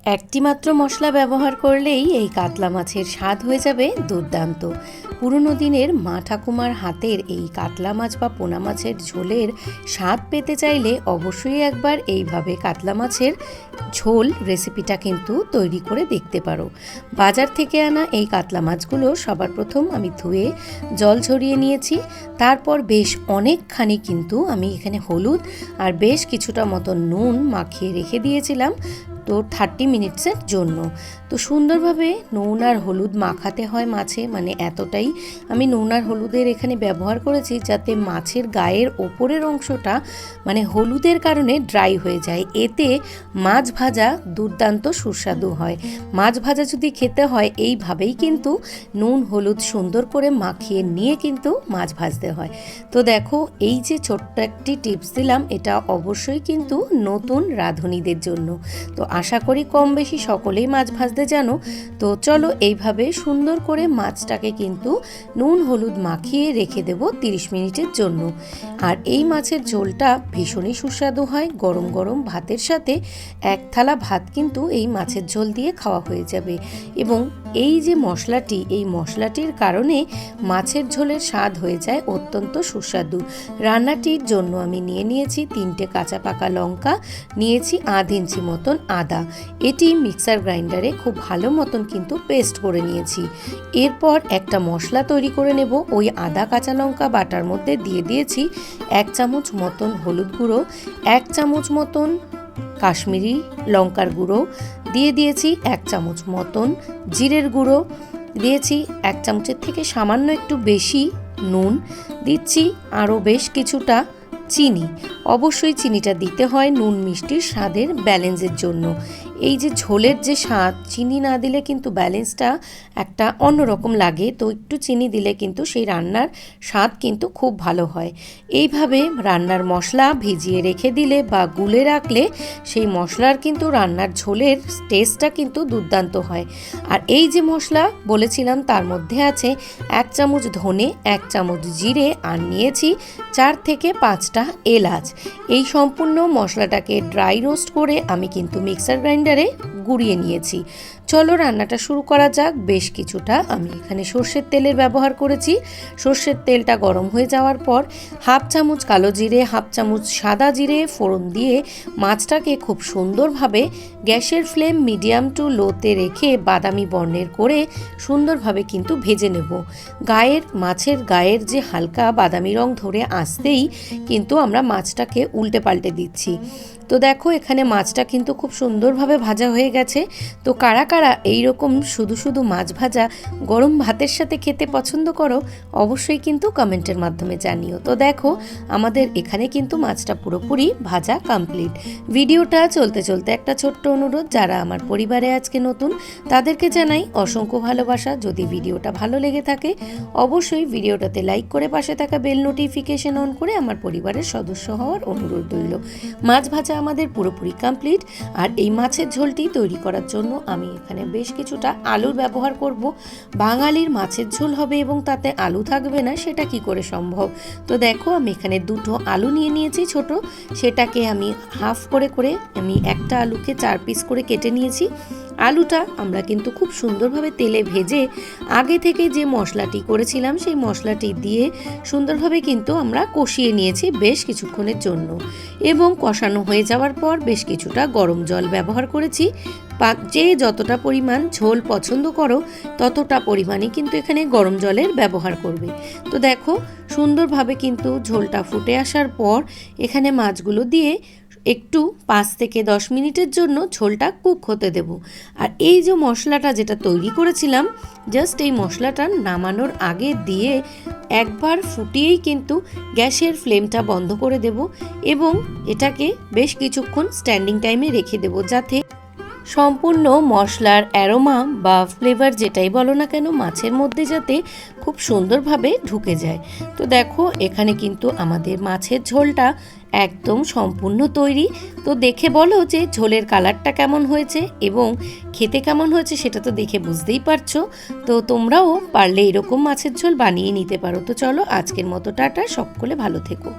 একটি মাত্র মশলা ব্যবহার করলেই এই কাতলা মাছের স্বাদ হয়ে যাবে দুর্দান্ত। পুরনো দিনের মা ঠাকুমার হাতের এই কাতলা মাছ বা পোনা মাছের ঝোলের স্বাদ পেতে চাইলে অবশ্যই একবার এইভাবে কাতলা মাছের ঝোল রেসিপিটা কিন্তু তৈরি করে দেখতে পারো। বাজার থেকে আনা এই কাতলা মাছগুলো সবার প্রথম আমি ধুয়ে জল ঝরিয়ে নিয়েছি। তারপর বেশ অনেকখানি কিন্তু আমি এখানে হলুদ আর বেশ কিছুটা মতো নুন মাখিয়ে রেখে দিয়েছিলাম তো 30 মিনিটসের জন্য। তো সুন্দরভাবে নুন আর হলুদ মাখাতে হয় মাছে, মানে এতটাই আমি নুন আর হলুদের এখানে ব্যবহার করেছি যাতে মাছের গায়ের ওপরের অংশটা মানে হলুদের কারণে ড্রাই হয়ে যায়। এতে মাছ ভাজা দুর্দান্ত সুস্বাদু হয়। মাছ ভাজা যদি খেতে হয় এইভাবেই কিন্তু নুন হলুদ সুন্দর করে মাখিয়ে নিয়ে কিন্তু মাছ ভাজতে হয়। তো দেখো, এই যে ছোট্ট একটি টিপস দিলাম এটা অবশ্যই কিন্তু নতুন রাঁধুনিদের জন্য। তো আশা করি কম বেশি সকলেই মাছ ভাজতে জানো। তো চলো এইভাবে সুন্দর করে মাছটাকে কিন্তু নুন হলুদ মাখিয়ে রেখে দেব 30 মিনিটের জন্য। আর এই মাছের ঝোলটা ভীষণই সুস্বাদু হয়। গরম গরম ভাতের সাথে এক থালা ভাত কিন্তু এই মাছের ঝোল দিয়ে খাওয়া হয়ে যাবে। এবং এই যে মশলাটি, এই মশলাটির কারণে মাছের ঝোলের স্বাদ হয়ে যায় অত্যন্ত সুস্বাদু। রান্নাটির জন্য আমি নিয়েছি 3টে কাঁচা পাকা লঙ্কা, নিয়েছি আধ ইঞ্চি মতন আদা। এটি মিক্সার গ্রাইন্ডারে খুব ভালো মতন কিন্তু পেস্ট করে নিয়েছি। এরপর একটা মশলা তৈরি করে নেব। ওই আদা কাঁচা লঙ্কা বাটার মধ্যে দিয়ে দিয়েছি 1 চামচ মতন হলুদ গুঁড়ো, 1 চামচ মতন কাশ্মীরি লঙ্কার গুঁড়ো, দিয়ে দিয়েছি 1 চামচ মতন জিরের গুঁড়ো, দিয়েছি 1 চামচের থেকে সামান্য একটু বেশি নুন, দিচ্ছি আরও বেশ কিছুটা চিনি। অবশ্যই চিনিটা দিতে হয় নুন মিষ্টির স্বাদের ব্যালেন্সের জন্য। এই যে ঝোলের যে স্বাদ, চিনি না দিলে কিন্তু ব্যালেন্সটা একটা অন্যরকম লাগে। তো একটু চিনি দিলে কিন্তু সেই রান্নার স্বাদ কিন্তু খুব ভালো হয়। এইভাবে রান্নার মশলা ভিজিয়ে রেখে দিলে বা গুলে রাখলে সেই মশলার কিন্তু রান্নার ঝোলের টেস্টটা কিন্তু দুর্দান্ত হয়। আর এই যে মশলা বলেছিলাম তার মধ্যে আছে 1 চামচ ধনে, 1 চামচ জিরে, আর নিয়েছি 4 থেকে 5টা এলাচ। এই সম্পূর্ণ মশলাটাকে ড্রাই রোস্ট করে আমি কিন্তু মিক্সার গ্রাইন্ডারে গুঁড়িয়ে নিয়েছি। চলো রান্নাটা শুরু করা যাক। বেশ কিছুটা আমি এখানে সর্ষের তেলের ব্যবহার করেছি। সর্ষের তেলটা গরম হয়ে যাওয়ার পর 1/2 চামচ কালো জিরে, 1/2 চামচ সাদা জিরে ফোড়ন দিয়ে মাছটাকে খুব সুন্দরভাবে গ্যাসের ফ্লেম মিডিয়াম টু লোতে রেখে বাদামি বর্ণের করে সুন্দরভাবে কিন্তু ভেজে নেব। মাছের গায়ের যে হালকা বাদামি রং ধরে আসতেই কিন্তু আমরা মাছটাকে উল্টে পাল্টে দিচ্ছি। তো দেখো এখানে মাছটা কিন্তু খুব সুন্দরভাবে ভাজা হয়ে গেছে। তো কারা কারা এইরকম শুধু শুধু মাছ ভাজা গরম ভাতের সাথে খেতে পছন্দ করো অবশ্যই কিন্তু কমেন্টের মাধ্যমে জানিও। তো দেখো আমাদের এখানে কিন্তু মাছটা পুরোপুরি ভাজা কমপ্লিট। ভিডিওটা চলতে চলতে একটা ছোট্ট অনুরোধ, যারা আমার পরিবারে আজকে নতুন তাদেরকে জানাই অসংখ্য ভালোবাসা। যদি ভিডিওটা ভালো লেগে থাকে অবশ্যই ভিডিওটাতে লাইক করে পাশে থাকা বেল নোটিফিকেশন অন করে আমার পরিবারের সদস্য হওয়ার অনুরোধ রইল। মাছ ভাজা আমাদের পুরোপুরি কমপ্লিট। আর এই মাছের ঝোলটি তৈরি করার জন্য আমি এখানে বেশ কিছুটা আলুর ব্যবহার করব। বাঙালির মাছের ঝোল হবে এবং তাতে আলু থাকবে না, সেটা কি করে সম্ভব? তো দেখো আমি এখানে 2টো আলু নিয়েছি ছোট, সেটাকে আমি হাফ করে আমি একটা আলুকে 4 পিস করে কেটে নিয়েছি। আলুটা আমরা কিন্তু খুব সুন্দরভাবে তেলে ভেজে আগে থেকে যে মশলাটি করেছিলাম সেই মশলাটি দিয়ে সুন্দরভাবে কিন্তু আমরা কষিয়ে নিয়েছি বেশ কিছুক্ষণের জন্য। এবং কষানো হয়ে যাওয়ার পর বেশ কিছুটা গরম জল ব্যবহার করেছি। যে যতটা পরিমাণ ঝোল পছন্দ করো ততটা পরিমাণে কিন্তু এখানে গরম জলের ব্যবহার করবে। তো দেখো সুন্দরভাবে কিন্তু ঝোলটা ফুটে আসার পর এখানে মাছগুলো দিয়ে একটু 5 থেকে 10 মিনিটের জন্য ঝোলটা কুক হতে দেব। আর এই যে মশলাটা যেটা তৈরি করেছিলাম জাস্ট এই মশলাটা নামানোর আগে দিয়ে একবার ফুটিয়েই কিন্তু গ্যাসের ফ্লেমটা বন্ধ করে দেব এবং এটাকে বেশ কিছুক্ষণ স্ট্যান্ডিং টাইমে রেখে দেব, যাতে সম্পূর্ণ মশলার অ্যারোমা বা ফ্লেভার যেটাই বলো না কেন মাছের মধ্যে যাতে খুব সুন্দরভাবে ঢুকে যায়। তো দেখো এখানে কিন্তু আমাদের মাছের ঝোলটা একদম সম্পূর্ণ তৈরি। তো দেখে বলো যে ঝোলের কালারটা কেমন হয়েছে এবং খেতে কেমন হয়েছে, সেটা তো দেখে বুঝতেই পারছো। তো তোমরাও পারলে এরকম মাছের ঝোল বানিয়ে নিতে পারো। তো চলো আজকের মতো টাটা, সকলে ভালো থেকো।